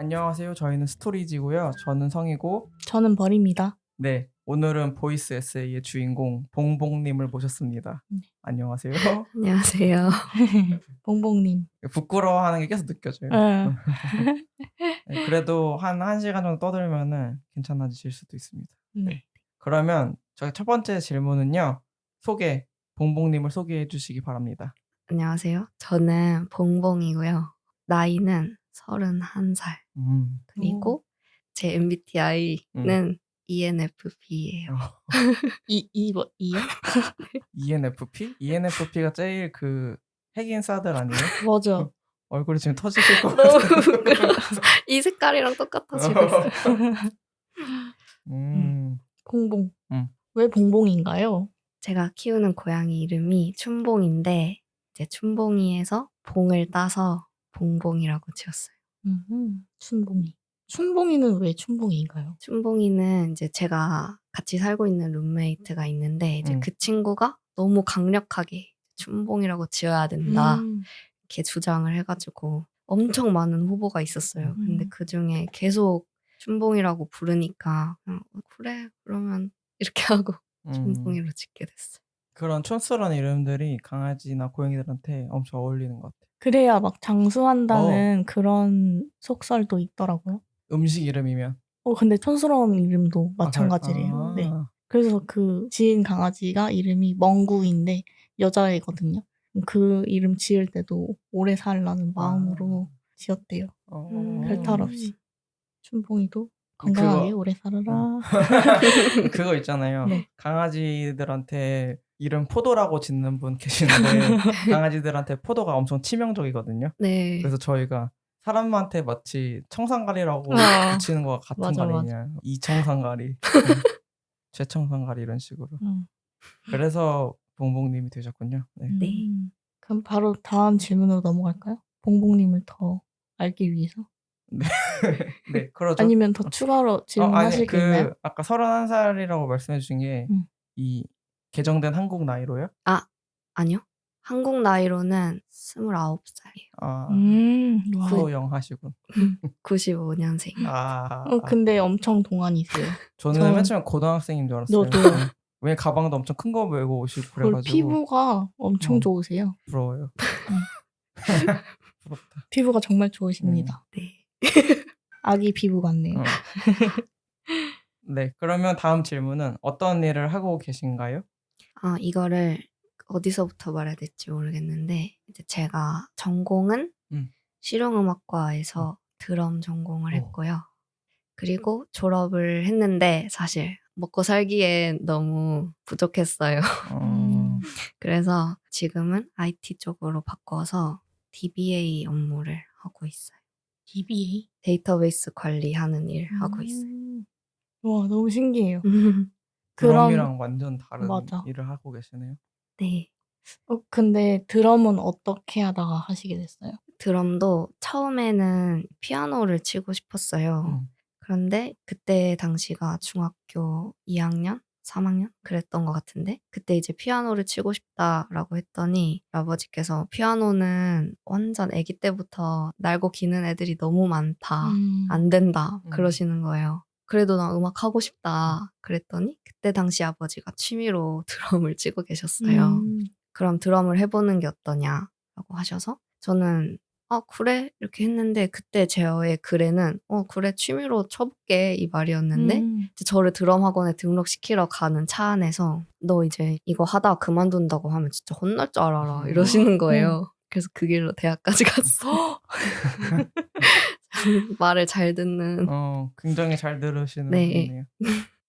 안녕하세요. 저희는 스토리지고요. 저는 성이고, 저는 벌입니다. 네, 오늘은 보이스 에세이의 주인공 봉봉님을 모셨습니다. 네. 안녕하세요. 안녕하세요. 봉봉님. 부끄러워하는 게 계속 느껴져요. 응. 네, 그래도 한 1시간 정도 떠들면은 괜찮아지실 수도 있습니다. 네. 그러면 저희 첫 번째 질문은요. 봉봉님을 소개해 주시기 바랍니다. 안녕하세요. 저는 봉봉이고요. 나이는 31살. 그리고 제 MBTI는 ENFP예요. 이요? ENFP? ENFP가 제일 핵인싸들 아니에요? 맞아. 얼굴이 지금 터지실 것 너무 같아요. 부끄러워. 이 색깔이랑 똑같아지고 있어요. 봉봉. 음. 왜 봉봉인가요? 제가 키우는 고양이 이름이 춘봉인데 이제 춘봉이에서 봉을 따서 봉봉이라고 지었어요. 춘봉이. 춘봉이는 왜 춘봉이인가요? 춘봉이는 이제 제가 같이 살고 있는 룸메이트가 있는데 이제 그 친구가 너무 강력하게 춘봉이라고 지어야 된다 이렇게 주장을 해가지고 엄청 많은 후보가 있었어요. 근데 그중에 계속 춘봉이라고 부르니까 그냥 그래 그러면 이렇게 하고 춘봉이로 짓게 됐어요. 그런 촌스러운 이름들이 강아지나 고양이들한테 엄청 어울리는 것 같아요. 그래야 막 장수한다는 그런 속설도 있더라고요. 음식 이름이면. 근데 촌스러운 이름도 마찬가지래요. 네. 그래서 그 지은 강아지가 이름이 멍구인데 여자애거든요. 그 이름 지을 때도 오래 살라는 마음으로 지었대요. 별탈 없이. 춘봉이도 건강하게 오래 살아라. 그거 있잖아요. 네. 강아지들한테 이름 포도라고 짓는 분 계시는데 강아지들한테 포도가 엄청 치명적이거든요. 네. 그래서 저희가 사람한테 마치 청산가리라고 붙이는 것 같은 맞아, 가리냐. 이청산가리, 최청산가리 이런 식으로. 그래서 봉봉님이 되셨군요. 네. 그럼 바로 다음 질문으로 넘어갈까요? 봉봉님을 더 알기 위해서? 네, 그러죠. 아니면 더 추가로 질문하실 게 있나요? 아까 31살이라고 말씀해 주신 게 이 개정된 한국 나이로요? 아니요. 한국 나이로는 29살이에요. 소영 하시군. 95년생이에요. 근데 엄청 동안이세요. 저는 맨 처음에 고등학생인 줄 알았어요. 저도요. 왜 가방도 엄청 큰 거 메고 오시고 그리고 그래가지고. 피부가 엄청 좋으세요. 부러워요. 부럽다. 피부가 정말 좋으십니다. 네. 아기 피부 같네요. 네, 그러면 다음 질문은 어떤 일을 하고 계신가요? 이거를 어디서부터 말해야 될지 모르겠는데 이제 제가 전공은 실용음악과에서 드럼 전공을 했고요. 그리고 졸업을 했는데 사실 먹고 살기엔 너무 부족했어요. 그래서 지금은 IT 쪽으로 바꿔서 DBA 업무를 하고 있어요. DBA? 데이터베이스 관리하는 일 하고 있어요. 와, 너무 신기해요. 드럼이랑 완전 다른 맞아. 일을 하고 계시네요. 네. 근데 드럼은 어떻게 하다가 하시게 됐어요? 드럼도 처음에는 피아노를 치고 싶었어요. 그런데 그때 당시가 중학교 2학년? 3학년? 그랬던 것 같은데 그때 이제 피아노를 치고 싶다라고 했더니 아버지께서 피아노는 완전 아기 때부터 날고 기는 애들이 너무 많다. 안 된다. 그러시는 거예요. 그래도 나 음악 하고 싶다. 그랬더니 그때 당시 아버지가 취미로 드럼을 치고 계셨어요. 그럼 드럼을 해보는 게 어떠냐라고 하셔서 저는 그래? 이렇게 했는데 그때 제어의 글에는 그래 취미로 쳐볼게 이 말이었는데 이제 저를 드럼 학원에 등록시키러 가는 차 안에서 너 이제 이거 하다가 그만둔다고 하면 진짜 혼날 줄 알아라 이러시는 거예요. 그래서 그 길로 대학까지 갔어요. 말을 잘 듣는. 굉장히 잘 들으시는 네. 분이네요.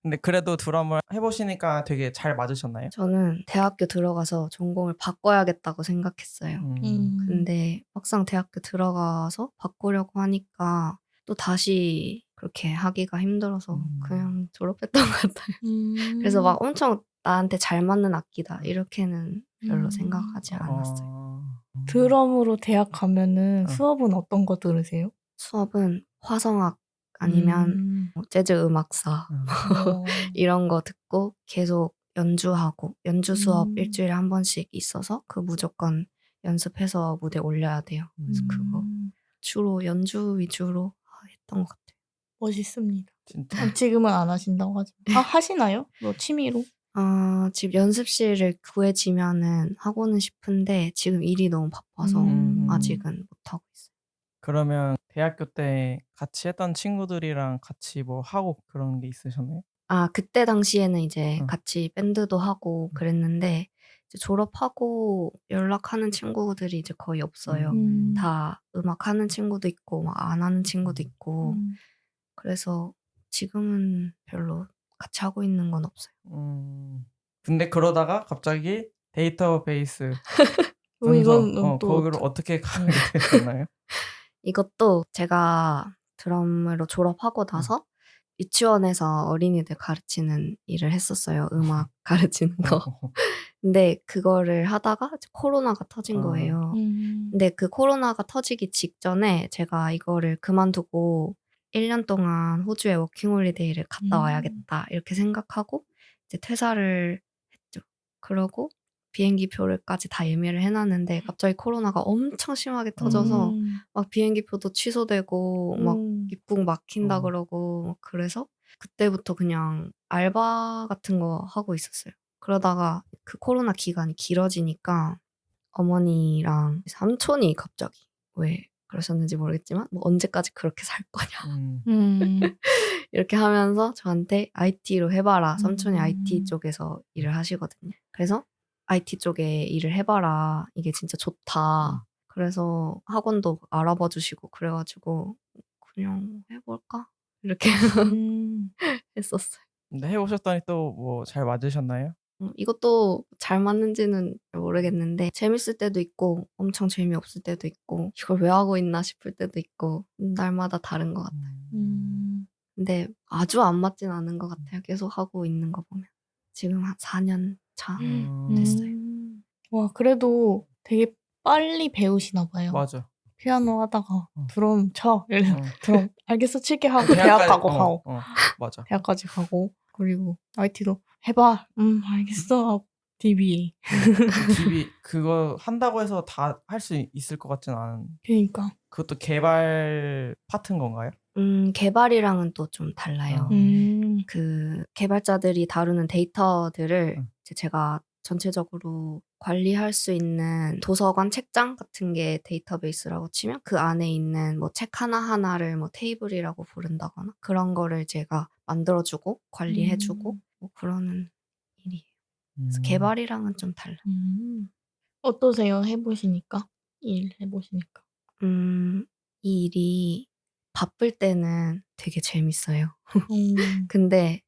근데 그래도 드럼을 해보시니까 되게 잘 맞으셨나요? 저는 대학교 들어가서 전공을 바꿔야겠다고 생각했어요. 근데 막상 대학교 들어가서 바꾸려고 하니까 또 다시 그렇게 하기가 힘들어서 그냥 졸업했던 것 같아요. 그래서 막 엄청 나한테 잘 맞는 악기다 이렇게는 별로 생각하지 않았어요. 드럼으로 대학 가면은 수업은 어떤 거 들으세요? 수업은 화성악 아니면 재즈 음악사 이런 거 듣고 계속 연주하고 연주 수업 일주일에 한 번씩 있어서 그 무조건 연습해서 무대 올려야 돼요. 그래서 그거 주로 연주 위주로 했던 것 같아요. 멋있습니다. 진짜. 지금은 안 하신다고 하죠. 하시나요? 뭐 취미로? 집 연습실을 구해지면은 하고는 싶은데 지금 일이 너무 바빠서 아직은 못하고 있어요. 그러면 대학교 때 같이 했던 친구들이랑 같이 뭐 하고 그런 게 있으셨나요? 그때 당시에는 이제 어. 같이 밴드도 하고 그랬는데 이제 졸업하고 연락하는 친구들이 이제 거의 없어요. 다 음악하는 친구도 있고 막 안 하는 친구도 있고 그래서 지금은 별로 같이 하고 있는 건 없어요. 근데 그러다가 갑자기 데이터베이스 이건 또 거기로 어떻게 가게 되셨나요? 이것도 제가 드럼으로 졸업하고 나서 유치원에서 어린이들 가르치는 일을 했었어요. 음악 가르치는 거. 근데 그거를 하다가 이제 코로나가 터진 거예요. 근데 그 코로나가 터지기 직전에 제가 이거를 그만두고 1년 동안 호주에 워킹홀리데이를 갔다 와야겠다 이렇게 생각하고 이제 퇴사를 했죠. 그러고 비행기 표를까지 다 예매를 해놨는데 갑자기 코로나가 엄청 심하게 터져서 막 비행기 표도 취소되고 막 입국 막힌다 그러고 막 그래서 그때부터 그냥 알바 같은 거 하고 있었어요. 그러다가 그 코로나 기간이 길어지니까 어머니랑 삼촌이 갑자기 왜 그러셨는지 모르겠지만 뭐 언제까지 그렇게 살 거냐 이렇게 하면서 저한테 IT로 해봐라. 삼촌이 IT 쪽에서 일을 하시거든요. 그래서 IT 쪽에 일을 해봐라. 이게 진짜 좋다. 그래서 학원도 알아봐 주시고 그래가지고 그냥 해볼까? 이렇게 했었어요. 근데 해보셨더니 또 뭐 잘 맞으셨나요? 이것도 잘 맞는지는 잘 모르겠는데 재밌을 때도 있고 엄청 재미없을 때도 있고 이걸 왜 하고 있나 싶을 때도 있고 날마다 다른 것 같아요. 근데 아주 안 맞진 않은 것 같아요. 계속 하고 있는 거 보면. 지금 한 4년 차 됐어요. 와, 그래도 되게 빨리 배우시나 봐요. 맞아. 피아노 하다가 드럼 쳐. 이러면 어. 드럼 알겠어 칠게 하고 대학 가고 가고 맞아. 대학까지 가고 그리고 IT도 해봐. 알겠어 하고 DBA. DB 그거 한다고 해서 다 할 수 있을 것 같진 않은. 그러니까. 그것도 개발 파트인 건가요? 개발이랑은 또 좀 달라요. 그 개발자들이 다루는 데이터들을 이제 제가 전체적으로 관리할 수 있는 도서관 책장 같은 게 데이터베이스라고 치면 그 안에 있는 뭐 책 하나하나를 뭐 테이블이라고 부른다거나 그런 거를 제가 만들어주고 관리해주고 뭐 그러는 일이에요. 그래서 개발이랑은 좀 달라요. 어떠세요? 해보시니까? 일 해보시니까. 이 일이 바쁠 때는 되게 재밌어요. 음. 근데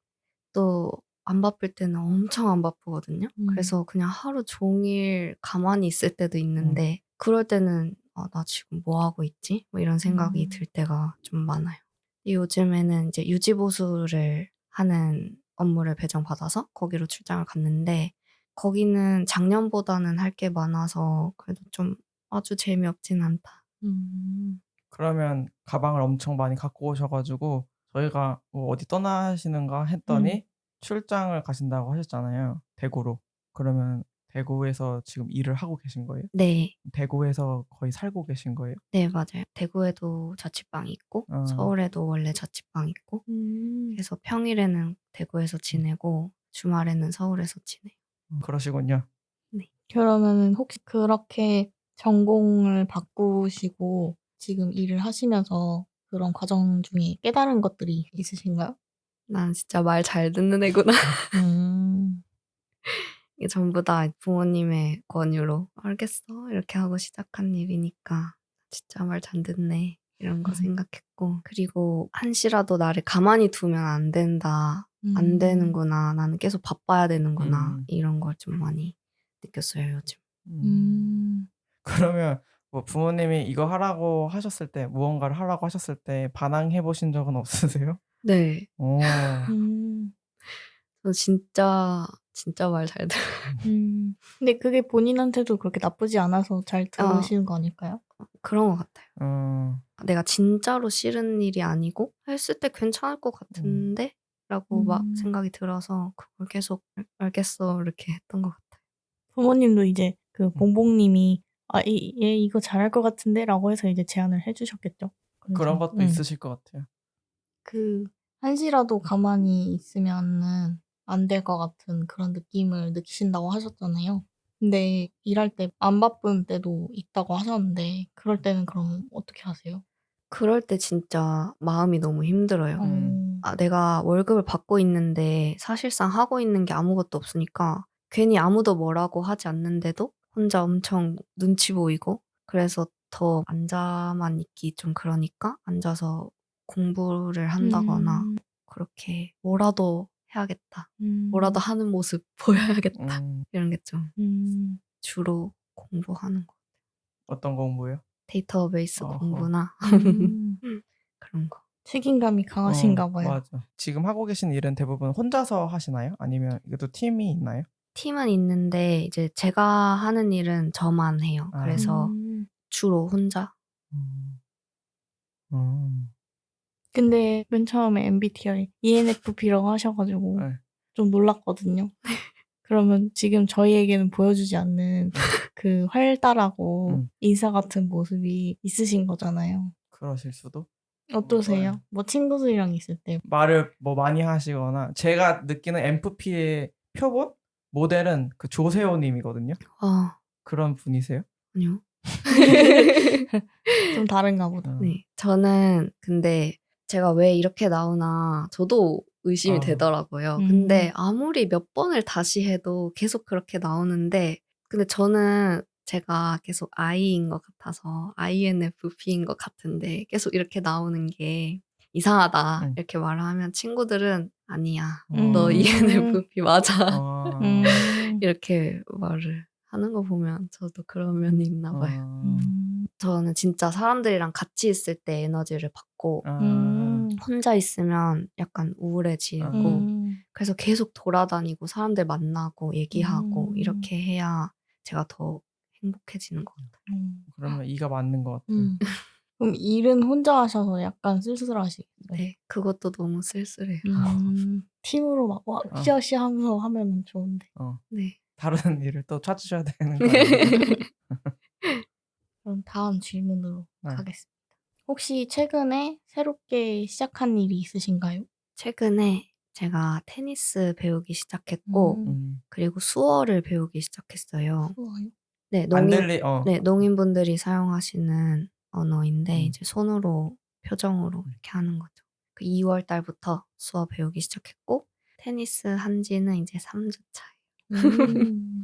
또 안 바쁠 때는 엄청 안 바쁘거든요. 그래서 그냥 하루 종일 가만히 있을 때도 있는데 그럴 때는 '나 지금 뭐 하고 있지?' 뭐 이런 생각이 들 때가 좀 많아요. 요즘에는 이제 유지보수를 하는 업무를 배정받아서 거기로 출장을 갔는데 거기는 작년보다는 할 게 많아서 그래도 좀 아주 재미없진 않다. 그러면 가방을 엄청 많이 갖고 오셔 가지고 저희가 뭐 어디 떠나시는가 했더니 출장을 가신다고 하셨잖아요, 대구로. 그러면 대구에서 지금 일을 하고 계신 거예요? 네. 대구에서 거의 살고 계신 거예요? 네, 맞아요. 대구에도 자취방이 있고 서울에도 원래 자취방이 있고 그래서 평일에는 대구에서 지내고 주말에는 서울에서 지내요. 그러시군요. 네. 그러면은 혹시 그렇게 전공을 바꾸시고 지금 일을 하시면서 그런 과정 중에 깨달은 것들이 있으신가요? '난 진짜 말 잘 듣는 애구나.' 이게 전부 다 부모님의 권유로 '알겠어.' 이렇게 하고 시작한 일이니까 '진짜 말 잘 듣네.' 이런 거 생각했고 그리고 '한시라도 나를 가만히 두면 안 된다. 안 되는구나. 나는 계속 바빠야 되는구나.' 이런 걸 좀 많이 느꼈어요, 요즘. 그러면 뭐 부모님이 이거 하라고 하셨을 때 무언가를 하라고 하셨을 때 반항해 보신 적은 없으세요? 네. 어. 저 진짜, 진짜 말 잘 들어요. 근데 그게 본인한테도 그렇게 나쁘지 않아서 잘 들으시는 거 아닐까요? 그런 것 같아요. 어. 내가 진짜로 싫은 일이 아니고 했을 때 괜찮을 것 같은데? 라고 막 생각이 들어서 그걸 계속 알겠어 이렇게 했던 것 같아요. 부모님도 이제 그 봉봉님이 얘 이거 잘할 것 같은데? 라고 해서 이제 제안을 해 주셨겠죠? 그런 것도 있으실 것 같아요. 그 한시라도 가만히 있으면은 안 될 것 같은 그런 느낌을 느끼신다고 하셨잖아요. 근데 일할 때 안 바쁜 때도 있다고 하셨는데 그럴 때는 그럼 어떻게 하세요? 그럴 때 진짜 마음이 너무 힘들어요. 내가 월급을 받고 있는데 사실상 하고 있는 게 아무것도 없으니까 괜히 아무도 뭐라고 하지 않는데도 혼자 엄청 눈치 보이고 그래서 더 앉아만 있기 좀 그러니까 앉아서 공부를 한다거나 그렇게 뭐라도 해야겠다. 뭐라도 하는 모습 보여야겠다. 이런 게 좀 주로 공부하는 거. 어떤 공부요? 데이터베이스 어허. 공부나 그런 거. 책임감이 강하신가 봐요. 맞아. 지금 하고 계신 일은 대부분 혼자서 하시나요? 아니면 이것도 팀이 있나요? 팀은 있는데 이제 제가 하는 일은 저만 해요. 아. 그래서 주로 혼자. 음. 음. 근데 맨 처음에 MBTI ENFP라고 하셔가지고 네. 좀 놀랐거든요. 그러면 지금 저희에게는 보여주지 않는 그 활달하고 인싸 같은 모습이 있으신 거잖아요. 그러실 수도. 어떠세요? 뭐 친구들이랑 있을 때. 말을 뭐 많이 하시거나 제가 느끼는 MFP의 표본 모델은 그 조세호님이거든요. 아, 그런 분이세요? 아니요. 좀 다른가 보다. 네. 저는 근데 제가 왜 이렇게 나오나 저도 의심이 되더라고요. 근데 아무리 몇 번을 다시 해도 계속 그렇게 나오는데 근데 저는 제가 계속 I인 것 같아서 INFP인 것 같은데 계속 이렇게 나오는 게 이상하다 이렇게 말을 하면 친구들은 아니야 너 ENFP 맞아 이렇게 말을 하는 거 보면 저도 그런 면이 있나 봐요. 저는 진짜 사람들이랑 같이 있을 때 에너지를 받고 혼자 있으면 약간 우울해지고 그래서 계속 돌아다니고 사람들 만나고 얘기하고 이렇게 해야 제가 더 행복해지는 것 같아요. 그러면 이가 맞는 것 같아요. 그럼 일은 혼자 하셔서 약간 쓸쓸하시겠어요? 네, 그것도 너무 쓸쓸해요. 팀으로 막 와, 으쌰으쌰 하면서 하면 좋은데. 네. 다른 일을 또 찾으셔야 되는 거 아니에요? 그럼 다음 질문으로 네. 가겠습니다. 혹시 최근에 새롭게 시작한 일이 있으신가요? 최근에 제가 테니스 배우기 시작했고 그리고 수어를 배우기 시작했어요. 수어요? 네, 네, 농인분들이 사용하시는 언어인데 이제 손으로 표정으로 이렇게 하는 거죠. 그 2월 달부터 수어 배우기 시작했고 테니스 한 지는 이제 3주 차예요.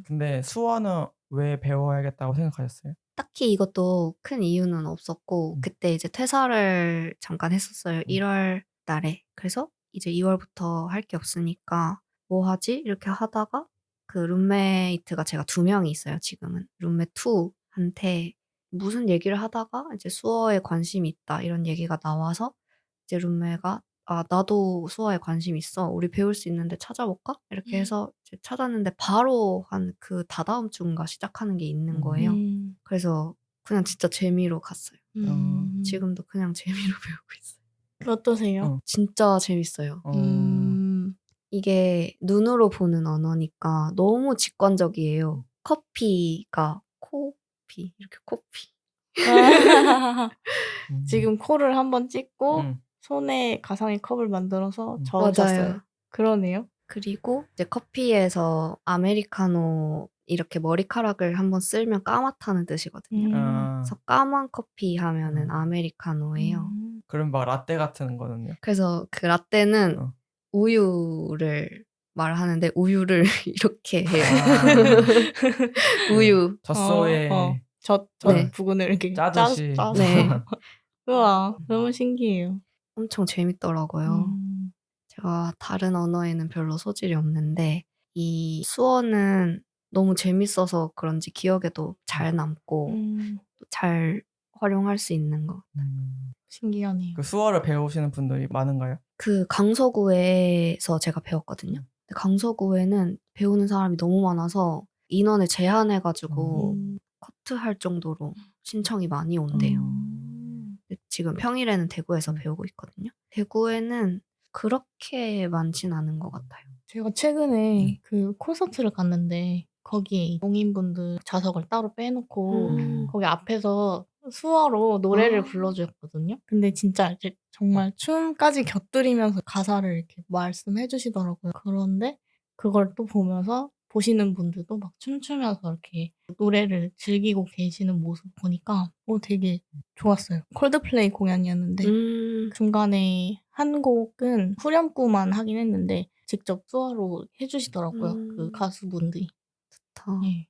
근데 수어는 왜 배워야겠다고 생각하셨어요? 딱히 이것도 큰 이유는 없었고 그때 이제 퇴사를 잠깐 했었어요. 1월 달에. 그래서 이제 2월부터 할 게 없으니까 뭐 하지? 이렇게 하다가 그 룸메이트가 제가 2명이 있어요, 지금은. 룸메 2한테 무슨 얘기를 하다가 이제 수어에 관심이 있다 이런 얘기가 나와서 이제 룸메가 아, 나도 수어에 관심 있어. 우리 배울 수 있는데 찾아볼까? 이렇게 해서 이제 찾았는데 바로 한 그 다다음 주인가 시작하는 게 있는 거예요. 그래서 그냥 진짜 재미로 갔어요. 지금도 그냥 재미로 배우고 있어요. 어떠세요? 진짜 재밌어요. 이게 눈으로 보는 언어니까 너무 직관적이에요. 커피가 코피 이렇게 코피. 지금 코를 한번 찍고 손에 가상의 컵을 만들어서 저으셨어요. 맞아요. 그러네요. 그리고 이제 커피에서 아메리카노 이렇게 머리카락을 한번 쓸면 까맣다는 뜻이거든요. 그래서 까만 커피 하면은 아메리카노예요. 그럼 막 라떼 같은 거는요? 그래서 그 라떼는 우유를 말하는데 우유를 이렇게 해요. 우유. 젖소에 젖 네. 부분을 이렇게 짜듯이. 짜서. 네. 우와, 너무 신기해요. 엄청 재밌더라고요. 제가 다른 언어에는 별로 소질이 없는데 이 수어는 너무 재밌어서 그런지 기억에도 잘 남고 또 잘 활용할 수 있는 것 같아요. 신기하네요. 그 수어를 배우시는 분들이 많은가요? 그 강서구에서 제가 배웠거든요. 근데 강서구에는 배우는 사람이 너무 많아서 인원을 제한해가지고 커트할 정도로 신청이 많이 온대요. 근데 지금 평일에는 대구에서 배우고 있거든요. 대구에는 그렇게 많진 않은 것 같아요. 제가 최근에 그 콘서트를 갔는데 거기에 농인분들 좌석을 따로 빼놓고 거기 앞에서 수어로 노래를 아. 불러주셨거든요. 근데 진짜 이제 정말 춤까지 곁들이면서 가사를 이렇게 말씀해 주시더라고요. 그런데 그걸 또 보면서 보시는 분들도 막 춤추면서 이렇게 노래를 즐기고 계시는 모습 보니까 되게 좋았어요. 콜드플레이 공연이었는데 중간에 한 곡은 후렴구만 하긴 했는데 직접 수어로 해 주시더라고요, 그 가수분들이. 좋다. 네.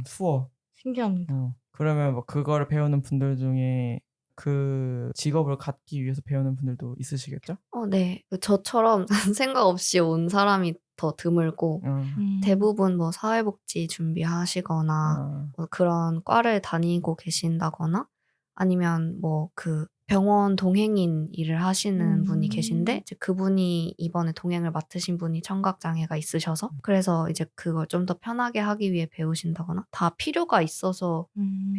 수어. 신기합니다. 그러면 뭐 그거를 배우는 분들 중에 그 직업을 갖기 위해서 배우는 분들도 있으시겠죠? 네. 저처럼 생각 없이 온 사람이 더 드물고 대부분 뭐 사회복지 준비하시거나 뭐 그런 과를 다니고 계신다거나 아니면 뭐 그 병원 동행인 일을 하시는 분이 계신데 이제 그분이 이번에 동행을 맡으신 분이 청각 장애가 있으셔서 그래서 이제 그걸 좀 더 편하게 하기 위해 배우신다거나 다 필요가 있어서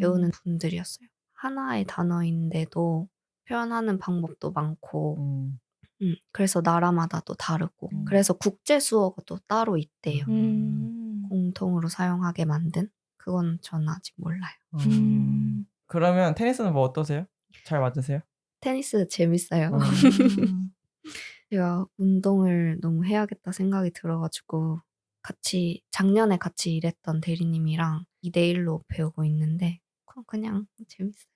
배우는 분들이었어요. 하나의 단어인데도 표현하는 방법도 많고 그래서 나라마다 또 다르고 그래서 국제 수어가 또 따로 있대요. 공통으로 사용하게 만든? 그건 저는 아직 몰라요. 그러면 테니스는 뭐 어떠세요? 잘 맞으세요? 테니스 재밌어요. 제가 운동을 너무 해야겠다 생각이 들어 가지고 작년에 같이 일했던 대리님이랑 2대 1로 배우고 있는데 그냥 재밌어요.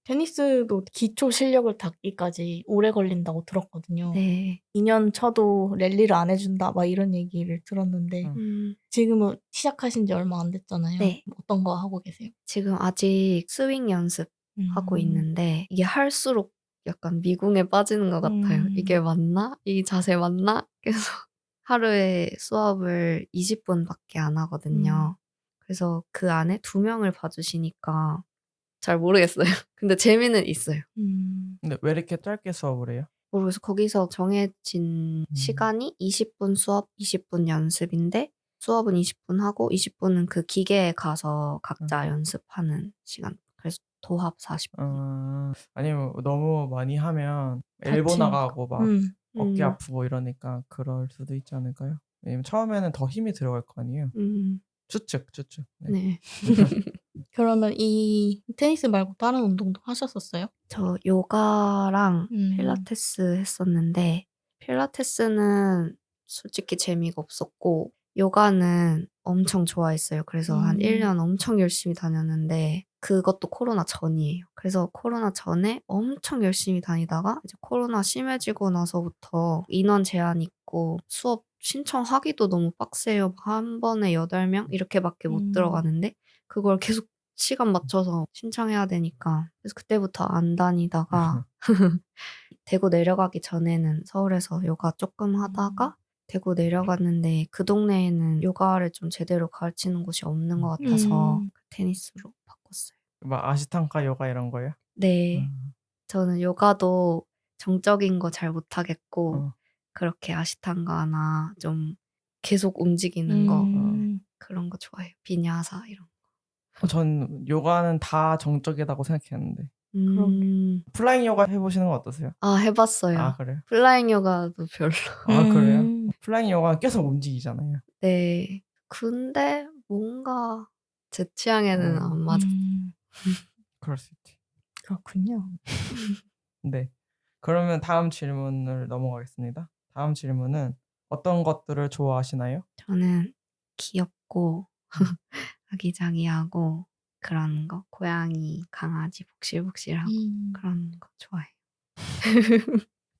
테니스도 기초 실력을 닦기까지 오래 걸린다고 들었거든요. 네. 2년 쳐도 랠리를 안 해준다 막 이런 얘기를 들었는데 지금은 시작하신 지 얼마 안 됐잖아요. 네. 어떤 거 하고 계세요? 지금 아직 스윙 연습하고 있는데 이게 할수록 약간 미궁에 빠지는 것 같아요. '이게 맞나? 이 자세 맞나?' 계속 하루에 수업을 20분밖에 안 하거든요. 그래서 그 안에 2명을 봐 주시니까 잘 모르겠어요. 근데 재미는 있어요. 근데 왜 이렇게 짧게 수업을 해요? 모르겠어요. 거기서 정해진 시간이 20분 수업, 20분 연습인데 수업은 20분 하고 20분은 그 기계에 가서 각자 연습하는 시간. 그래서 도합 40분. 아니면 너무 많이 하면 엘보 다치니까. 나가고 막 어깨 아프고 이러니까 그럴 수도 있지 않을까요? 왜냐면 처음에는 더 힘이 들어갈 거 아니에요. 추측. 네. 네. 그러면 이 테니스 말고 다른 운동도 하셨었어요? 저 요가랑 필라테스 했었는데 필라테스는 솔직히 재미가 없었고 요가는 엄청 좋아했어요. 그래서 한 1년 엄청 열심히 다녔는데 그것도 코로나 전이에요. 그래서 코로나 전에 엄청 열심히 다니다가 이제 코로나 심해지고 나서부터 인원 제한 있고 수업 신청하기도 너무 빡세요. 한 번에 8명 이렇게밖에 못 들어가는데 그걸 계속 시간 맞춰서 신청해야 되니까 그래서 그때부터 안 다니다가 대구 내려가기 전에는 서울에서 요가 조금 하다가 대구 내려갔는데 그 동네에는 요가를 좀 제대로 가르치는 곳이 없는 것 같아서 테니스로 바꿨어요. 막 아시탄가 요가 이런 거예요? 네. 저는 요가도 정적인 거 잘 못하겠고 그렇게 아시탄가나 좀 계속 움직이는 거 그런 거 좋아해요. 비냐사 이런 거. 전 요가는 다 정적이라고 생각했는데 음. 플라잉 요가 해보시는 건 어떠세요? 해봤어요. 아 그래요? 플라잉 요가도 별로. 아 그래요? 플라잉 요가 계속 움직이잖아요. 네. 근데 뭔가 제 취향에는 안 맞았어요. 그럴 수 있지. 그렇군요. 네. 그러면 다음 질문을 넘어가겠습니다. 다음 질문은 어떤 것들을 좋아하시나요? 저는 귀엽고 아기자기하고 그런 거 고양이, 강아지 복실복실하고 그런 거 좋아해요.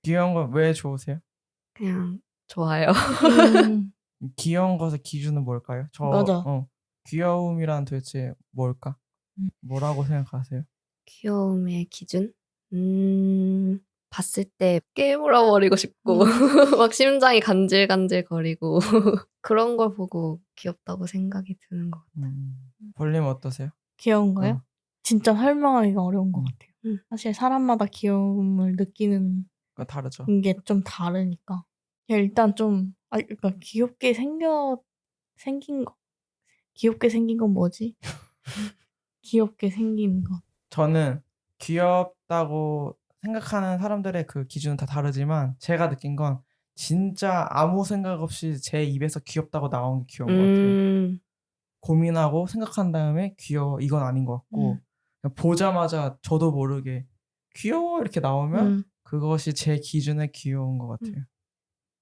귀여운 거 왜 좋으세요? 그냥 좋아요. 귀여운 것의 기준은 뭘까요? 맞아. 귀여움이란 도대체 뭘까? 뭐라고 생각하세요? 귀여움의 기준? 봤을 때 깨물어 버리고 싶고 막 심장이 간질간질거리고 그런 걸 보고 귀엽다고 생각이 드는 것 같아요. 벌님 어떠세요? 귀여운 거요? 진짜 설명하기가 어려운 것 같아요. 음. 사실 사람마다 귀여움을 느끼는 다르죠. 게 좀 다르니까. 그냥 일단 좀 그러니까 생긴 거. 귀엽게 생긴 건 뭐지? 귀엽게 생긴 거. 저는 귀엽다고 생각하는 사람들의 그 기준은 다 다르지만 제가 느낀 건 진짜 아무 생각 없이 제 입에서 귀엽다고 나온 게 귀여운 것 같아요. 고민하고 생각한 다음에 귀여워 이건 아닌 것 같고 그냥 보자마자 저도 모르게 귀여워 이렇게 나오면 음. 그것이 제 기준에 귀여운 것 같아요.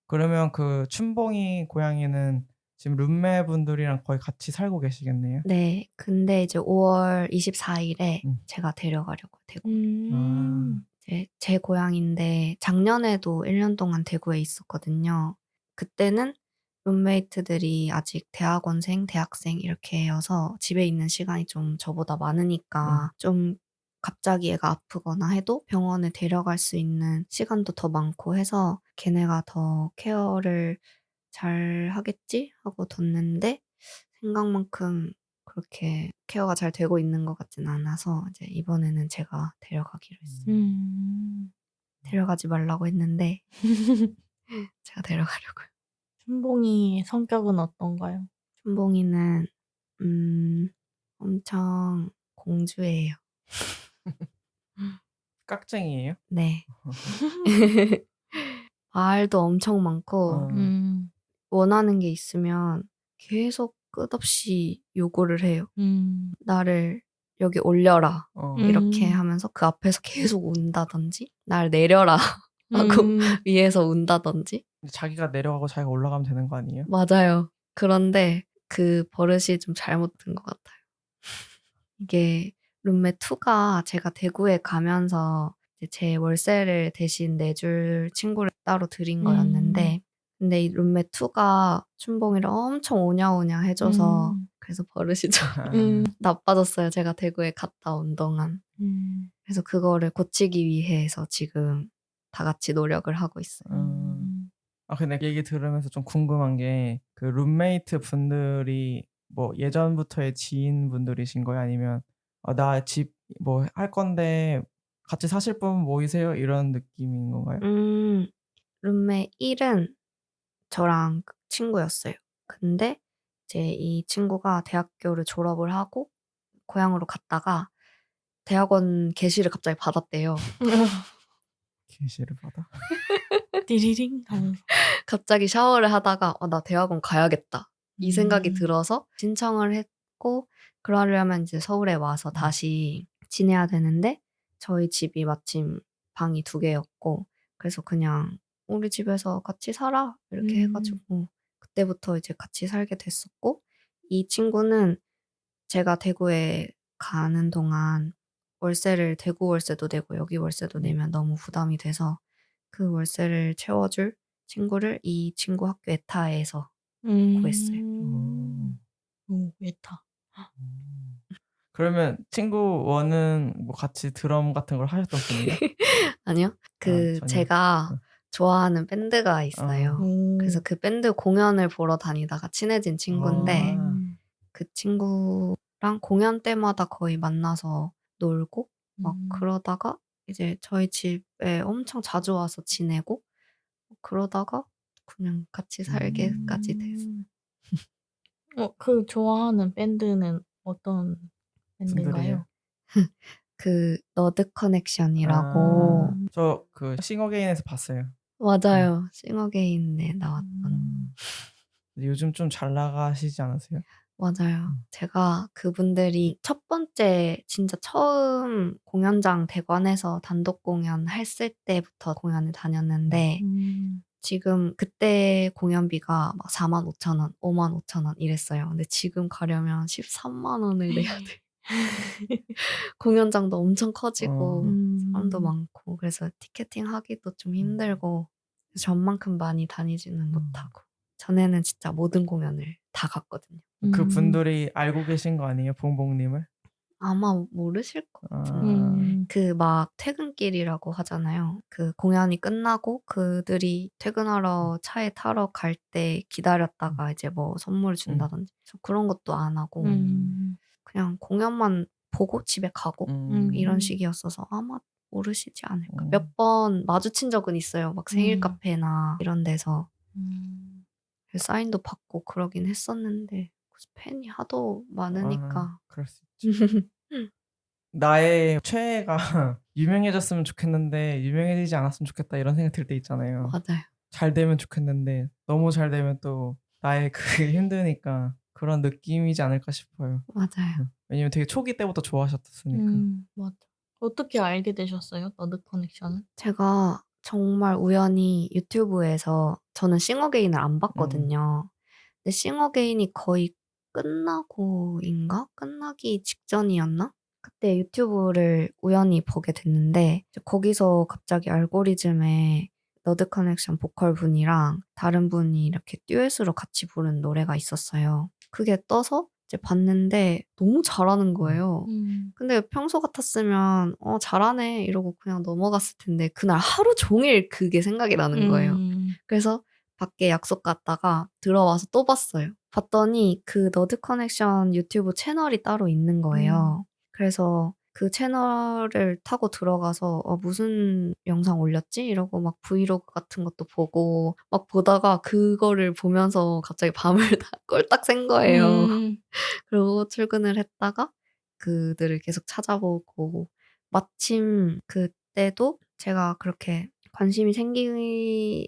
그러면 그 춘봉이 고양이는 지금 룸메분들이랑 거의 같이 살고 계시겠네요. 네. 근데 이제 5월 24일에 음. 제가 데려가려고 대구. 이제 제 고향인데 작년에도 1년 동안 대구에 있었거든요. 그때는 룸메이트들이 아직 대학원생, 대학생 이렇게여서 집에 있는 시간이 좀 저보다 많으니까 좀 갑자기 애가 아프거나 해도 병원에 데려갈 수 있는 시간도 더 많고 해서 걔네가 더 케어를 잘 하겠지 하고 뒀는데 생각만큼 그렇게 케어가 잘 되고 있는 것 같진 않아서 이제 이번에는 제가 데려가기로 했어요. 데려가지 말라고 했는데 제가 데려가려고요. 춘봉이의 성격은 어떤가요? 춘봉이는 엄청 공주예요. 깍쟁이에요? 네. 말도 엄청 많고 음. 원하는 게 있으면 계속 끝없이 요구를 해요. 나를 여기 올려라. 이렇게 하면서 그 앞에서 계속 운다든지 날 내려라 하고 위에서 운다든지. 자기가 내려가고 자기가 올라가면 되는 거 아니에요? 맞아요. 그런데 그 버릇이 좀 잘못된 것 같아요. 이게 룸메 2가 제가 대구에 가면서 이제 제 월세를 대신 내줄 친구를 따로 들인 거였는데 근데 이 룸메 2가 춘봉이를 엄청 오냐오냐 해줘서 그래서 버릇이 좀 나빠졌어요. 제가 대구에 갔다 온 동안. 그래서 그거를 고치기 위해서 지금 다 같이 노력을 하고 있어요. 아 근데 얘기 들으면서 좀 궁금한 게 그 룸메이트 분들이 뭐 예전부터의 지인분들이신 거예요? 아니면 나 집 뭐 할 건데 같이 사실 분 모이세요? 이런 느낌인 건가요? 룸메 1은 저랑 친구였어요. 근데 이제 이 친구가 대학교를 졸업을 하고 고향으로 갔다가 대학원 개시를 갑자기 받았대요. 게시를 받아? 띠리링 하면서. 갑자기 샤워를 하다가 나 대학원 가야겠다. 이 생각이 들어서 신청을 했고 그러려면 이제 서울에 와서 다시 지내야 되는데 저희 집이 마침 방이 2개였고 그래서 그냥 우리 집에서 같이 살아 이렇게 해가지고 그때부터 이제 같이 살게 됐었고 이 친구는 제가 대구에 가는 동안 월세를 대구 월세도 내고 여기 월세도 내면 너무 부담이 돼서 그 월세를 채워줄 친구를 이 친구 학교 에타에서 구했어요. 오, 에타. 그러면 친구 원은 뭐 같이 드럼 같은 걸 하셨던 분이에요? 아니요. 전혀. 제가 좋아하는 밴드가 있어요. 그래서 그 밴드 공연을 보러 다니다가 친해진 친구인데 그 친구랑 공연 때마다 거의 만나서 놀고 막 그러다가 이제 저희 집에 엄청 자주 와서 지내고 그러다가 그냥 같이 살게까지 됐어요. 그 좋아하는 밴드는 어떤 분들이에요? 밴드인가요? 그 너드 커넥션이라고 저 그 싱어게인에서 봤어요. 맞아요. 싱어게인에 나왔던 요즘 좀 잘 나가시지 않으세요? 맞아요. 제가 그분들이 첫 번째 진짜 처음 공연장 대관에서 단독 공연 했을 때부터 공연을 다녔는데 지금 그때 공연비가 막 45,000원, 55,000원 이랬어요. 근데 지금 가려면 13만 원을 내야 돼. 공연장도 엄청 커지고 사람도 많고 그래서 티켓팅 하기도 좀 힘들고 전만큼 많이 다니지는 못하고 전에는 진짜 모든 공연을 다 갔거든요. 그 분들이 알고 계신 거 아니에요? 봉봉님을? 아마 모르실 것 같은데 그 막 퇴근길이라고 하잖아요. 그 공연이 끝나고 그들이 퇴근하러 차에 타러 갈 때 기다렸다가 이제 뭐 선물 준다든지 그런 것도 안 하고 그냥 공연만 보고 집에 가고 이런 식이었어서 아마 모르시지 않을까. 몇 번 마주친 적은 있어요. 막 생일 카페나 이런 데서 그래서 사인도 받고 그러긴 했었는데 팬이 하도 많으니까 그럴 수 있죠. 나의 최애가 유명해졌으면 좋겠는데 유명해지지 않았으면 좋겠다 이런 생각 들 때 있잖아요. 맞아요. 잘 되면 좋겠는데 너무 잘 되면 또 나의 그게 힘드니까 그런 느낌이지 않을까 싶어요. 맞아요. 왜냐면 되게 초기 때부터 좋아하셨으니까. 맞아. 어떻게 알게 되셨어요? 너드 커넥션은? 제가 정말 우연히 유튜브에서 저는 싱어게인을 안 봤거든요. 근데 싱어게인이 거의 끝나고인가? 끝나기 직전이었나? 그때 유튜브를 우연히 보게 됐는데 이제 거기서 갑자기 알고리즘에 너드 커넥션 보컬 분이랑 다른 분이 이렇게 듀엣으로 같이 부른 노래가 있었어요. 그게 떠서 이제 봤는데 너무 잘하는 거예요. 근데 평소 같았으면 잘하네 이러고 그냥 넘어갔을 텐데 그날 하루 종일 그게 생각이 나는 거예요. 그래서 밖에 약속 갔다가 들어와서 또 봤어요. 봤더니 그 너드 커넥션 유튜브 채널이 따로 있는 거예요. 그래서 그 채널을 타고 들어가서 무슨 영상 올렸지? 이러고 막 브이로그 같은 것도 보고 막 보다가 그거를 보면서 갑자기 밤을 다 꼴딱 샌 거예요. 그리고 출근을 했다가 그들을 계속 찾아보고 마침 그때도 제가 그렇게 관심이 생긴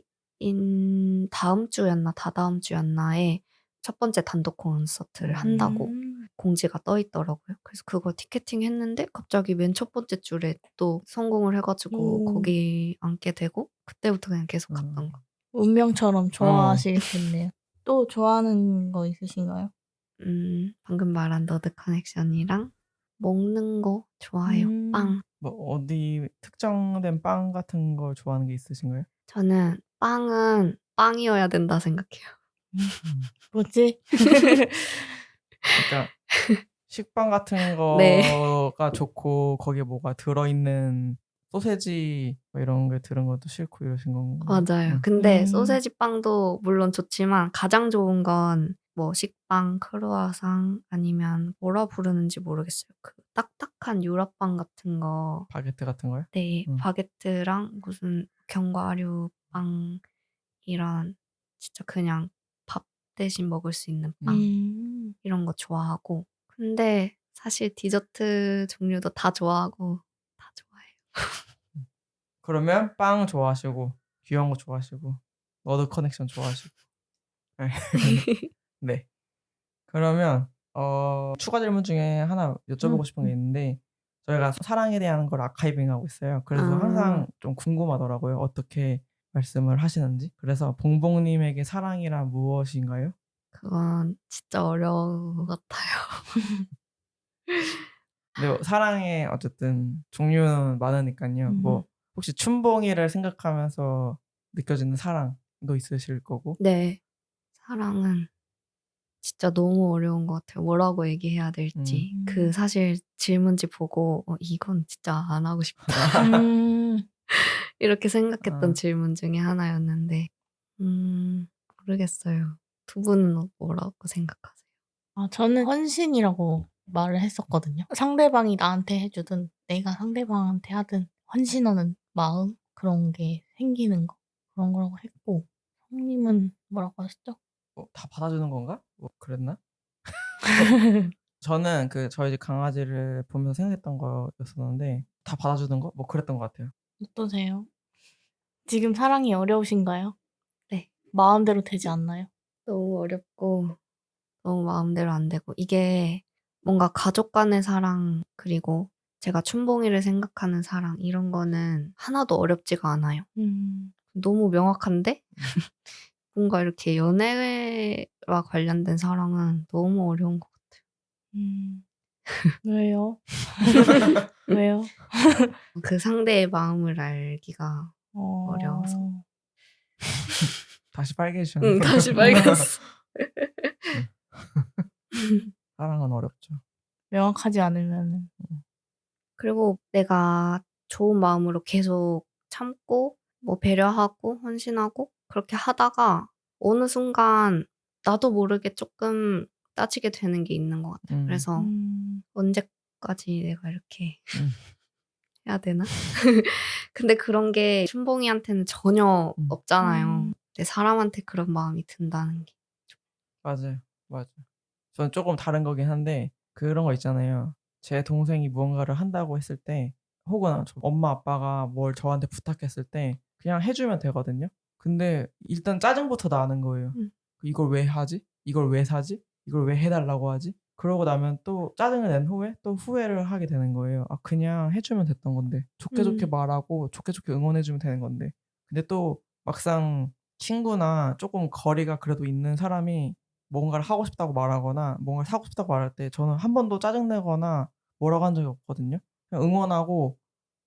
다음 주였나 다다음 주였나에 첫 번째 단독 콘서트를 한다고 공지가 떠 있더라고요. 그래서 그거 티켓팅 했는데 갑자기 맨 첫 번째 줄에 또 성공을 해가지고 거기 앉게 되고 그때부터 그냥 계속 갔던 거. 운명처럼 좋아하시겠네요. 또 좋아하는 거 있으신가요? 방금 말한 너드 커넥션이랑 먹는 거 좋아해요. 빵. 뭐 어디 특정된 빵 같은 걸 좋아하는 게 있으신가요? 저는 빵은 빵이어야 된다 생각해요. 뭐지? 그러니까 식빵 같은 네. 거가 좋고 거기에 뭐가 들어있는 소세지 뭐 이런 게 들은 것도 싫고 이러신 건가요? 맞아요. 근데 소세지 빵도 물론 좋지만 가장 좋은 건 뭐 식빵, 크루아상 아니면 뭐라 부르는지 모르겠어요. 그 딱딱한 유라빵 같은 거. 바게트 같은 거요? 네, 바게트랑 무슨 견과류 빵 이런 진짜 그냥 밥 대신 먹을 수 있는 빵 이런 거 좋아하고 근데 사실 디저트 종류도 다 좋아하고 다 좋아해요. 그러면 빵 좋아하시고 귀여운 거 좋아하시고 너드 커넥션 좋아하시고 네. 네. 그러면 추가 질문 중에 하나 여쭤보고 싶은 게 있는데 저희가 사랑에 대한 걸 아카이빙하고 있어요. 그래서 항상 좀 궁금하더라고요. 어떻게 말씀을 하시는지. 그래서 봉봉님에게 사랑이란 무엇인가요? 그건 진짜 어려운 것 같아요. 근데 사랑의 어쨌든 종류는 많으니까요. 뭐 혹시 춘봉이를 생각하면서 느껴지는 사랑도 있으실 거고. 네. 사랑은 진짜 너무 어려운 것 같아요. 뭐라고 얘기해야 될지. 그 사실 질문지 보고 이건 진짜 안 하고 싶다. 이렇게 생각했던 질문 중에 하나였는데 모르겠어요. 두 분은 뭐라고 생각하세요? 저는 헌신이라고 말을 했었거든요. 상대방이 나한테 해주든 내가 상대방한테 하든 헌신하는 마음 그런 게 생기는 거 그런 거라고 했고 성님은 뭐라고 하셨죠? 다 받아주는 건가? 뭐 그랬나? 저는 그 저희 집 강아지를 보면서 생각했던 거였었는데 다 받아주는 거? 뭐 그랬던 것 같아요. 어떠세요? 지금 사랑이 어려우신가요? 네. 마음대로 되지 않나요? 너무 어렵고 너무 마음대로 안 되고 이게 뭔가 가족 간의 사랑 그리고 제가 춘봉이를 생각하는 사랑 이런 거는 하나도 어렵지가 않아요. 너무 명확한데 뭔가 이렇게 연애와 관련된 사랑은 너무 어려운 것 같아요. 왜요? 왜요? 그 상대의 마음을 알기가 어려워서. 다시 빨개지셨네. 다시 밝았어. 사랑은 어렵죠. 명확하지 않으면은 그리고 내가 좋은 마음으로 계속 참고 뭐 배려하고 헌신하고 그렇게 하다가 어느 순간 나도 모르게 조금 따지게 되는 게 있는 것 같아요. 그래서 언제까지 내가 이렇게 해야 되나? 근데 그런 게 춘봉이한테는 전혀 없잖아요. 근데 사람한테 그런 마음이 든다는 게. 맞아요. 맞아요. 저는 조금 다른 거긴 한데 그런 거 있잖아요. 제 동생이 무언가를 한다고 했을 때 혹은 엄마 아빠가 뭘 저한테 부탁했을 때 그냥 해 주면 되거든요. 근데 일단 짜증부터 나는 거예요. '이걸 왜 하지? 이걸 왜 사지?' 이걸 왜 해달라고 하지? 그러고 나면 또 짜증을 낸 후에 또 후회를 하게 되는 거예요. 아, 그냥 해주면 됐던 건데. 좋게 좋게 말하고 좋게 좋게 응원해주면 되는 건데. 근데 또 막상 친구나 조금 거리가 그래도 있는 사람이 뭔가를 하고 싶다고 말하거나 뭔가를 사고 싶다고 말할 때 저는 한 번도 짜증내거나 뭐라고 한 적이 없거든요. 그냥 응원하고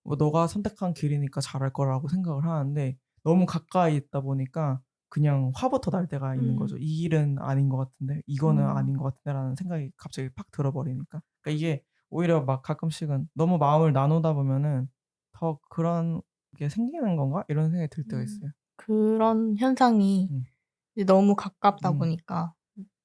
뭐 너가 선택한 길이니까 잘할 거라고 생각을 하는데 너무 가까이 있다 보니까 그냥 화부터 날 때가 있는 거죠. '이 길은 아닌 것 같은데. 이거는 아닌 것 같은데.'라는 생각이 갑자기 팍 들어 버리니까. 그러니까 이게 오히려 막 가끔씩은 너무 마음을 나누다 보면은 '더 그런 게 생기는 건가?' 이런 생각이 들 때가 있어요. 그런 현상이 음. 이제 너무 가깝다 음. 보니까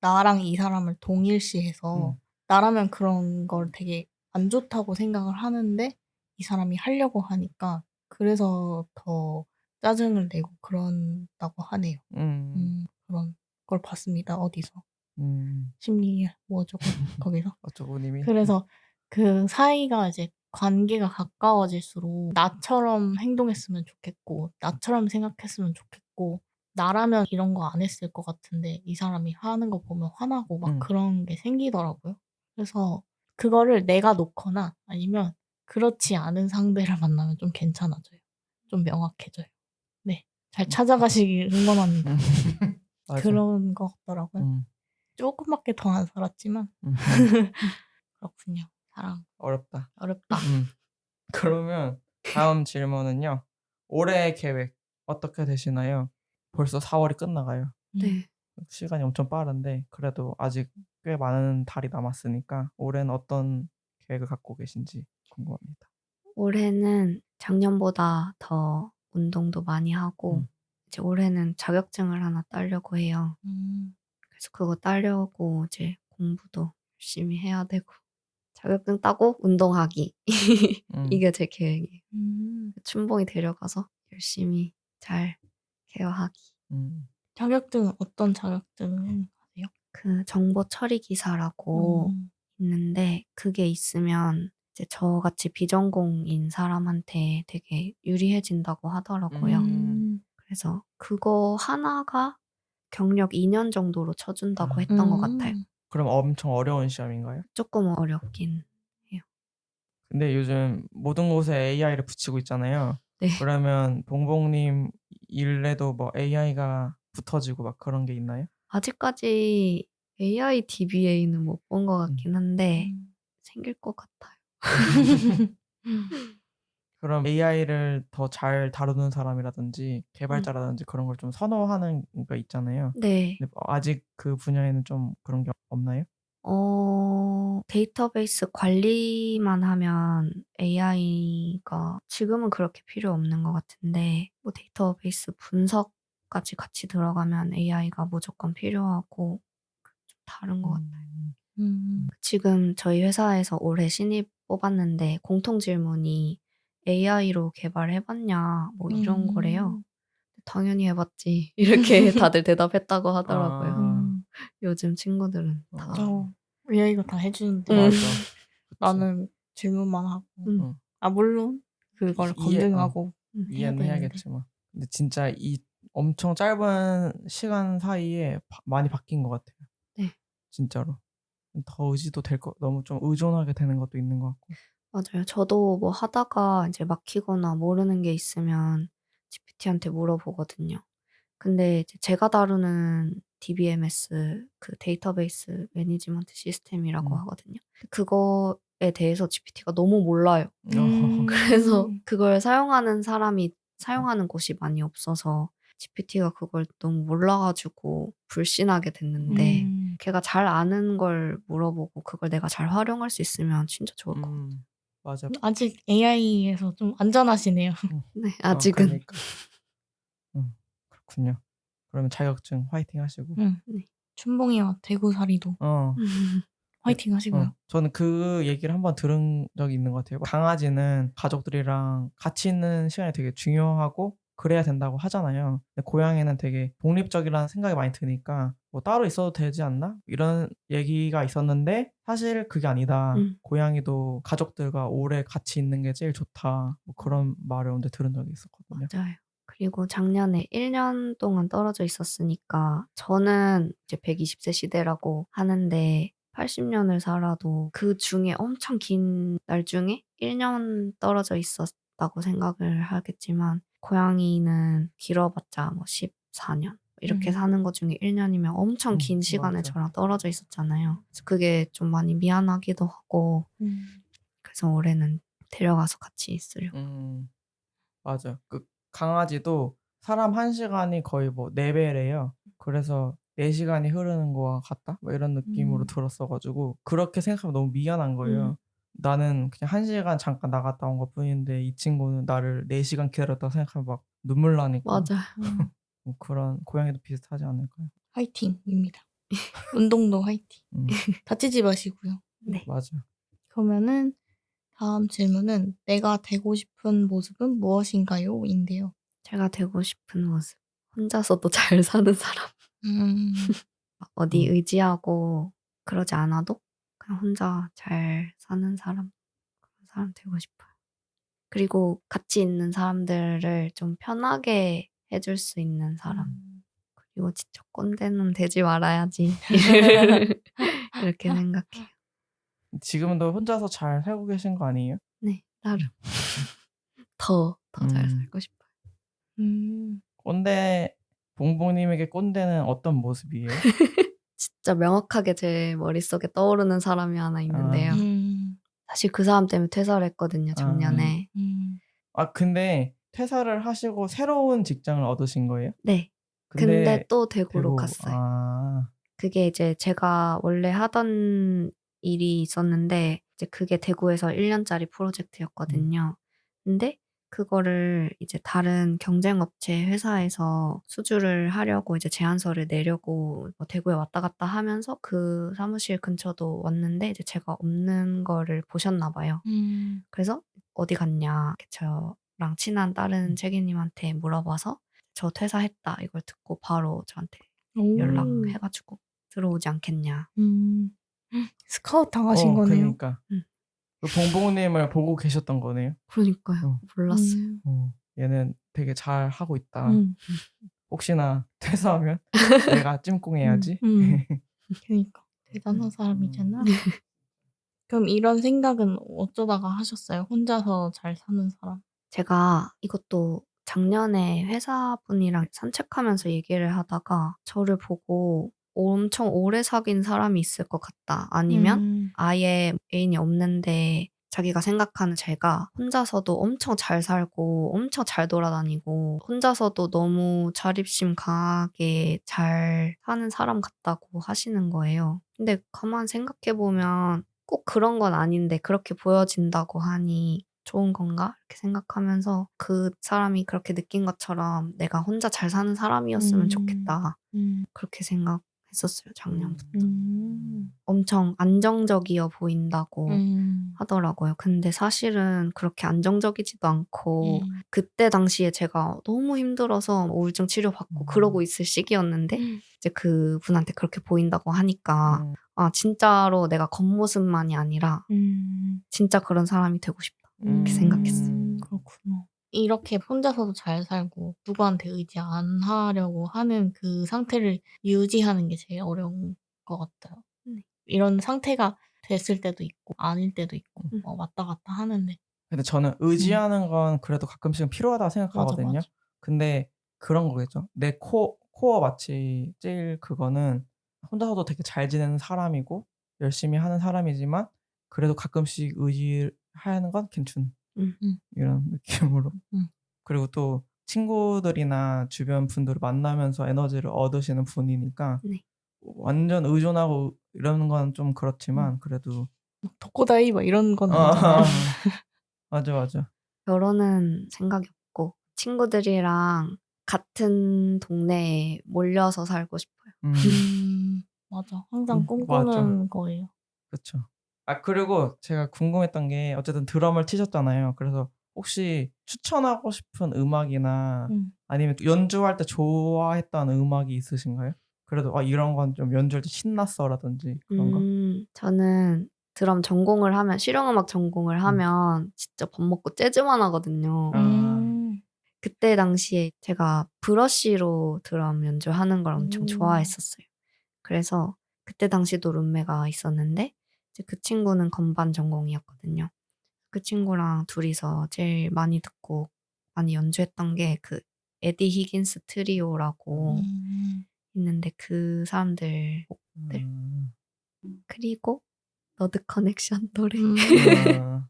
나랑 이 사람을 동일시해서 음. 나라면 그런 걸 되게 안 좋다고 생각을 하는데 이 사람이 하려고 하니까 그래서 더 짜증을 내고 그런다고 하네요. 음. 그런 걸 봤습니다, 어디서. 음. 심리 뭐저고 거기서. 어쩌고 님이 그래서 그 사이가 이제 관계가 가까워질수록 나처럼 행동했으면 좋겠고 나처럼 생각했으면 좋겠고 나라면 이런 거 안 했을 것 같은데 이 사람이 하는 거 보면 화나고 막 음. 그런 게 생기더라고요. 그래서 그거를 내가 놓거나 아니면 그렇지 않은 상대를 만나면 좀 괜찮아져요. 좀 명확해져요. 네. 잘 찾아가시길 응원합니다. 맞아. 그런 것 같더라고요. 음. 쪼끔밖에 더 안 살았지만 음. 그렇군요. 사랑 어렵다. 어렵다. 그러면 다음 질문은요. 올해의 계획 어떻게 되시나요? 벌써 4 월이 끝나가요. 네. 시간이 엄청 빠른데 그래도 아직 꽤 많은 달이 남았으니까 올해는 어떤 계획을 갖고 계신지 궁금합니다. 올해는 작년보다 더 운동도 많이 하고 음. 이제 올해는 자격증을 하나 따려고 해요. 음. 그래서 그거 따려고 이제 공부도 열심히 해야 되고 자격증 따고 운동하기. 음. 이게 제 계획이에요. 음. 춘봉이 데려가서 열심히 잘 케어하기. 음. 자격증은 어떤 자격증 하세요? 그 정보 처리 기사라고 음. 있는데 그게 있으면 이제 저같이 비전공인 사람한테 되게 유리해진다고 하더라고요. 그래서 그거 하나가 경력 2년 정도로 쳐준다고 아. 했던 것 같아요. 그럼 엄청 어려운 시험인가요? 조금 어렵긴 해요. 근데 요즘 모든 곳에 AI를 붙이고 있잖아요. 네. 그러면 봉봉님 일에도 뭐 AI가 붙어지고 막 그런 게 있나요? 아직까지 AI DBA는 못 본 것 같긴 한데 생길 것 같아요. 그럼 AI를 더 잘 다루는 사람이라든지 음. 개발자라든지 그런 걸 좀 선호하는 거 있잖아요. 네. 근데 아직 그 분야에는 좀 그런 게 없나요? 데이터베이스 관리만 하면 AI가 지금은 그렇게 필요 없는 것 같은데 뭐 데이터베이스 분석까지 같이 들어가면 AI가 무조건 필요하고 좀 다른 것 같아요. 음. 지금 저희 회사에서 올해 신입 뽑았는데 공통 질문이 "AI로 개발해 봤냐?" 뭐 이런 거래요. "당연히 해 봤지." 이렇게 다들 대답했다고 하더라고요. 아. 요즘 친구들은 다. AI가 다 해 주는데 맞아. 그치. 나는 질문만 하고 음. 물론 그걸 검증하고 해야 이해는 되는데. 해야겠지만. 근데 진짜 이 엄청 짧은 시간 사이에 많이 바뀐 것 같아요. 네. 진짜로. 더 의지도 될 거 너무 좀 의존하게 되는 것도 있는 것 같고. 맞아요. 저도 뭐 하다가 이제 막히거나 모르는 게 있으면 GPT한테 물어보거든요. 근데 이제 제가 다루는 DBMS 그 데이터베이스 매니지먼트 시스템이라고 하거든요. 그거에 대해서 GPT가 너무 몰라요. 그래서 그걸 사용하는 사람이 사용하는 곳이 많이 없어서 GPT가 그걸 너무 몰라 가지고 불신하게 됐는데 걔가 잘 아는 걸 물어보고 그걸 내가 잘 활용할 수 있으면 진짜 좋을 것 같아요. 맞아. 아직 AI에서 좀 안전하시네요. 네. 아직은. 그러니까. 그렇군요. 그러면 자격증 화이팅 하시고. 네. 춘봉이와 대구살이도 어. 화이팅 하시고요. 저는 그 얘기를 한번 들은 적이 있는 것 같아요. 강아지는 가족들이랑 같이 있는 시간이 되게 중요하고 그래야 된다고 하잖아요. 근데 고양이는 되게 독립적이라는 생각이 많이 드니까 뭐 따로 있어도 되지 않나? 이런 얘기가 있었는데 사실 그게 아니다. 고양이도 가족들과 오래 같이 있는 게 제일 좋다. 뭐 그런 말을 언제 들은 적이 있었거든요. 맞아요. 그리고 작년에 1년 동안 떨어져 있었으니까 저는 이제 120세 시대라고 하는데 80년을 살아도 그중에 엄청 긴 날 중에 1년 떨어져 있었다고 생각을 하겠지만 고양이는 길어봤자 뭐 14년 이렇게 사는 것 중에 1년이면 엄청 긴 시간을 맞아. 저랑 떨어져 있었잖아요. 그래서 그게 좀 많이 미안하기도 하고 그래서 올해는 데려가서 같이 있으려고. 맞아. 그 강아지도 사람 1시간이 거의 뭐 4배래요. 그래서 4시간이 흐르는 거와 같다? 뭐 이런 느낌으로 들었어 가지고 그렇게 생각하면 너무 미안한 거예요. 나는 그냥 1시간 잠깐 나갔다 온 것뿐인데 이 친구는 나를 4시간 기다렸다고 생각하면 막 눈물 나니까. 맞아요. 뭐 그런 고양이도 비슷하지 않을까요? 화이팅입니다. 운동도 화이팅. 음. 다치지 마시고요. 네. 맞아. 그러면은 다음 질문은 내가 되고 싶은 모습은 무엇인가요? 인데요. 제가 되고 싶은 모습. 혼자서도 잘 사는 사람. 어디 의지하고 그러지 않아도 그냥 혼자 잘 사는 사람. 그런 사람 되고 싶어요. 그리고 같이 있는 사람들을 좀 편하게 해줄 수 있는 사람. 그리고 진짜 꼰대는 되지 말아야지. 이렇게 생각해요. 지금도 혼자서 잘 살고 계신 거 아니에요? 네, 나름. 더 잘 음. 살고 싶어요. 꼰대 봉봉님에게 꼰대는 어떤 모습이에요? 진짜 명확하게 제 머릿속에 떠오르는 사람이 하나 있는데요. 사실 그 사람 때문에 퇴사를 했거든요, 작년에. 근데 퇴사를 하시고 새로운 직장을 얻으신 거예요? 네. 근데 또 대구로 갔어요. 그게 이제 제가 원래 하던 일이 있었는데 이제 그게 대구에서 1년짜리 프로젝트였거든요. 근데 그거를 이제 다른 경쟁 업체 회사에서 수주를 하려고 이제 제안서를 내려고 뭐 대구에 왔다 갔다 하면서 그 사무실 근처도 왔는데 이제 제가 없는 거를 보셨나 봐요. 그래서 "어디 갔냐?" 이렇게 저랑 친한 다른 책임님한테 물어봐서 "저 퇴사했다." 이걸 듣고 바로 저한테 연락해 가지고 "들어오지 않겠냐." 스카우트 당하신 거네요. 그니까. 그 봉봉님을 보고 계셨던 거네요. 그러니까요. 몰랐어요. 얘는 되게 잘하고 있다. 혹시나 퇴사하면 내가 찜꽁해야지. 그니까 대단한 사람이잖아. 그럼 이런 생각은 어쩌다가 하셨어요? 혼자서 잘 사는 사람. 제가 이것도 작년에 회사분이랑 산책하면서 얘기를 하다가 저를 보고 엄청 오래 사귄 사람이 있을 것 같다. 아니면 아예 애인이 없는데 자기가 생각하는 제가 혼자서도 엄청 잘 살고 엄청 잘 돌아다니고 혼자서도 너무 자립심 강하게 잘 사는 사람 같다고 하시는 거예요. 근데 가만 생각해보면 꼭 그런 건 아닌데 그렇게 보여진다고 하니 좋은 건가? 이렇게 생각하면서 그 사람이 그렇게 느낀 것처럼 내가 혼자 잘 사는 사람이었으면 좋겠다. 그렇게 생각했었어요, 작년부터. 엄청 안정적이어 보인다고 하더라고요. 근데 사실은 그렇게 안정적이지도 않고 그때 당시에 제가 너무 힘들어서 우울증 치료받고 그러고 있을 시기였는데 이제 그분한테 그렇게 보인다고 하니까 아 진짜로 내가 겉모습만이 아니라 진짜 그런 사람이 되고 싶다. 이렇게 생각했어요. 그렇구나. 이렇게 혼자서도 잘 살고 누구한테 의지 안 하려고 하는 그 상태를 유지하는 게 제일 어려운 것 같아요. 이런 상태가 됐을 때도 있고 아닐 때도 있고 왔다 갔다 하는데. 근데 저는 의지하는 건 그래도 가끔씩은 필요하다고 생각하거든요. 맞아. 근데 그런 거겠죠. 내 코어 마치 제일 그거는 혼자서도 되게 잘 지내는 사람이고 열심히 하는 사람이지만 그래도 가끔씩 의지하는 건 괜찮은 이런 느낌으로. 그리고 또 친구들이나 주변 분들을 만나면서 에너지를 얻으시는 분이니까 네. 완전 의존하고 이러는 건 좀 그렇지만 그래도 덕고다이 막 이런 건 어 아니잖아요. 맞아. 결혼은 생각이 없고 친구들이랑 같은 동네에 몰려서 살고 싶어요. 맞아. 항상 맞아. 꿈꾸는 거예요. 그쵸. 그리고 제가 궁금했던 게 어쨌든 드럼을 치셨잖아요. 그래서 혹시 추천하고 싶은 음악이나 아니면 연주할 때 좋아했던 음악이 있으신가요? 그래도 이런 건 좀 연주할 때 신났어라든지 그런 거? 저는 드럼 전공을 하면 실용음악 전공을 하면 진짜 밥 먹고 재즈만 하거든요. 아. 그때 당시에 제가 브러쉬로 드럼 연주하는 걸 엄청 좋아했었어요. 그래서 그때 당시도 룸메가 있었는데 이제 그 친구는 건반 전공이었거든요. 그 친구랑 둘이서 제일 많이 듣고 많이 연주했던 게 그 에디 히긴스 트리오라고 있는데 그 사람들 곡들 그리고 너드 커넥션 노래. 아.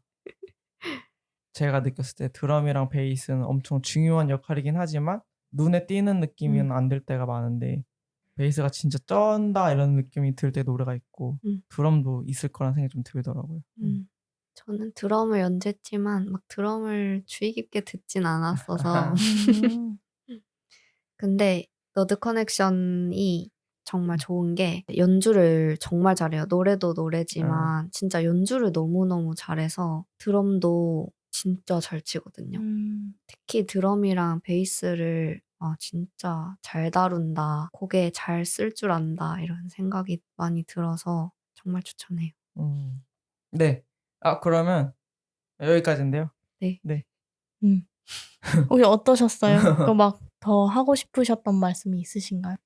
제가 느꼈을 때 드럼이랑 베이스는 엄청 중요한 역할이긴 하지만 눈에 띄는 느낌은 안 들 때가 많은데 베이스가 진짜 쩐다 이런 느낌이 들 때 노래가 있고 드럼도 있을 거라는 생각이 좀 들더라고요. 저는 드럼을 연주했지만 막 드럼을 주의 깊게 듣진 않았어서 근데 너드 커넥션이 정말 좋은 게 연주를 정말 잘해요. 노래도 노래지만 진짜 연주를 너무너무 잘해서 드럼도 진짜 잘 치거든요. 특히 드럼이랑 베이스를 진짜 잘 다룬다. 곡에 잘 쓸 줄 안다. 이런 생각이 많이 들어서 정말 추천해요. 네. 그러면 여기까지인데요. 네. 네. 혹시 어떠셨어요? 또 막 더 하고 싶으셨던 말씀이 있으신가요?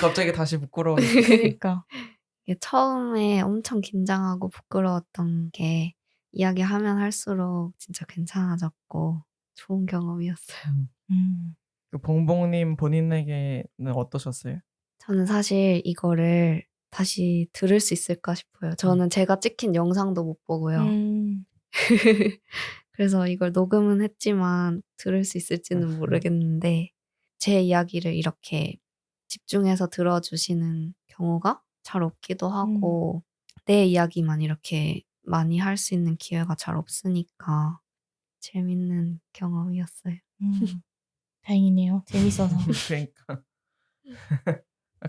갑자기 다시 부끄러워. 그러니까. 이게 처음에 엄청 긴장하고 부끄러웠던 게 이야기하면 할수록 진짜 괜찮아졌고 좋은 경험이었어요. 그 봉봉님 본인에게는 어떠셨어요? 저는 사실 이거를 다시 들을 수 있을까 싶어요. 저는 제가 찍힌 영상도 못 보고요. 그래서 이걸 녹음은 했지만 들을 수 있을지는 모르겠는데 제 이야기를 이렇게 집중해서 들어주시는 경우가 잘 없기도 하고 내 이야기만 이렇게 많이 할 수 있는 기회가 잘 없으니까 재밌는 경험이었어요. 다행이네요. 재밌어서. 그러니까.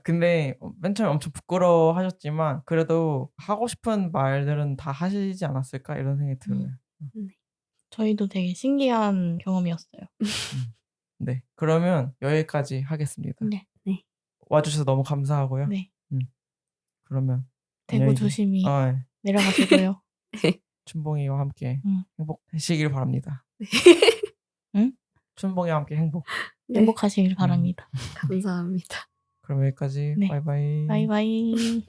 근데 맨 처음에 엄청 부끄러워하셨지만 그래도 하고 싶은 말들은 다 하시지 않았을까 이런 생각이 들어요. 저희도 되게 신기한 경험이었어요. 네. 그러면 여기까지 하겠습니다. 네. 와주셔서 너무 감사하고요. 네. 그러면 대구 안녕히 조심히 네. 내려가시고요. 춘봉이와 함께 행복하시길 바랍니다. 응? 춘봉이와 함께 행복. 행복하시길 바랍니다. 감사합니다. 그럼 여기까지. 네. 바이바이. 바이바이.